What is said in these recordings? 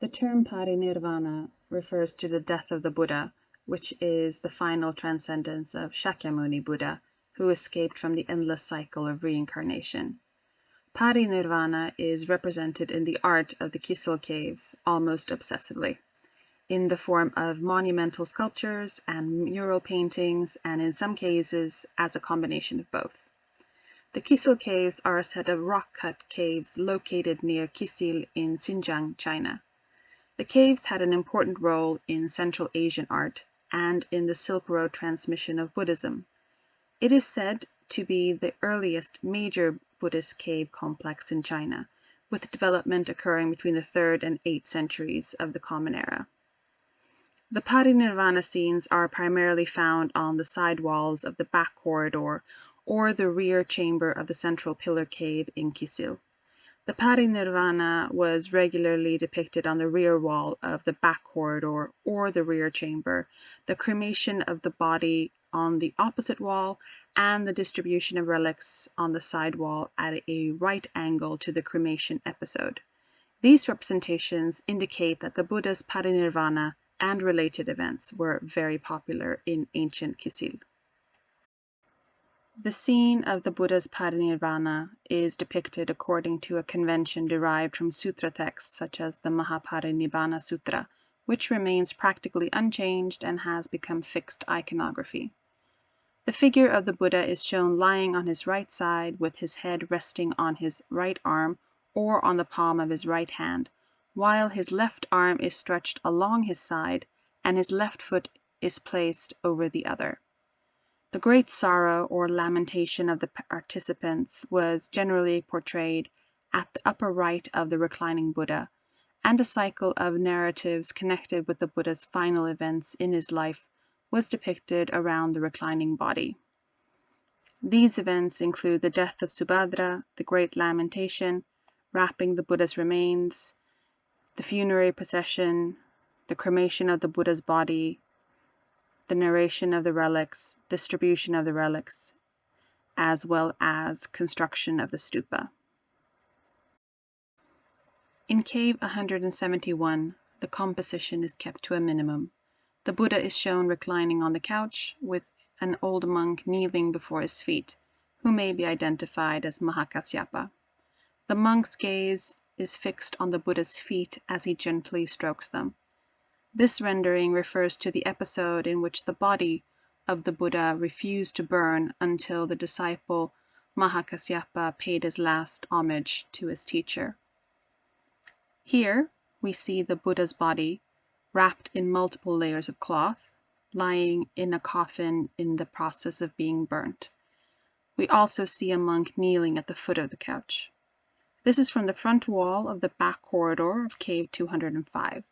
The term Parinirvāṇa refers to the death of the Buddha, which is the final transcendence of Shakyamuni Buddha, who escaped from the endless cycle of reincarnation. Parinirvāṇa is represented in the art of the Kizil caves almost obsessively, in the form of monumental sculptures and mural paintings, and in some cases as a combination of both. The Kizil caves are a set of rock-cut caves located near Kizil in Xinjiang, China. The caves had an important role in Central Asian art and in the Silk Road transmission of Buddhism. It is said to be the earliest major Buddhist cave complex in China, with development occurring between the 3rd and 8th centuries of the Common Era. The Parinirvāṇa scenes are primarily found on the side walls of the back corridor or the rear chamber of the central pillar cave in Kizil. The Parinirvāṇa was regularly depicted on the rear wall of the back corridor or the rear chamber, the cremation of the body on the opposite wall, and the distribution of relics on the side wall at a right angle to the cremation episode. These representations indicate that the Buddha's Parinirvāṇa and related events were very popular in ancient Kizil. The scene of the Buddha's Parinirvāṇa is depicted according to a convention derived from sutra texts such as the Maha Parinirvāna Sutra, which remains practically unchanged and has become fixed iconography. The figure of the Buddha is shown lying on his right side with his head resting on his right arm or on the palm of his right hand, while his left arm is stretched along his side and his left foot is placed over the other. The great sorrow or lamentation of the participants was generally portrayed at the upper right of the reclining Buddha, and a cycle of narratives connected with the Buddha's final events in his life was depicted around the reclining body. These events include the death of Subhadra, the great lamentation, wrapping the Buddha's remains, the funerary procession, the cremation of the Buddha's body, the narration of the relics, distribution of the relics, as well as construction of the stupa. In cave 171, the composition is kept to a minimum. The Buddha is shown reclining on the couch with an old monk kneeling before his feet, who may be identified as Maha. The monk's gaze is fixed on the Buddha's feet as he gently strokes them. This rendering refers to the episode in which the body of the Buddha refused to burn until the disciple Maha paid his last homage to his teacher. Here we see the Buddha's body, wrapped in multiple layers of cloth, lying in a coffin in the process of being burnt. We also see a monk kneeling at the foot of the couch. This is from the front wall of the back corridor of cave 205.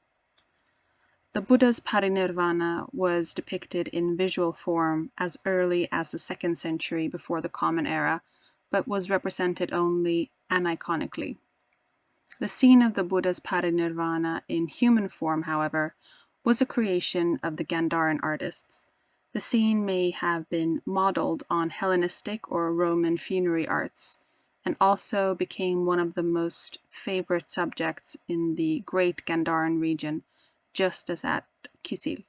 The Buddha's Parinirvāṇa was depicted in visual form as early as the 2nd century before the Common Era, but was represented only aniconically. The scene of the Buddha's Parinirvāṇa in human form, however, was a creation of the Gandharan artists. The scene may have been modeled on Hellenistic or Roman funerary arts, and also became one of the most favorite subjects in the great Gandharan region, just as at Kizil.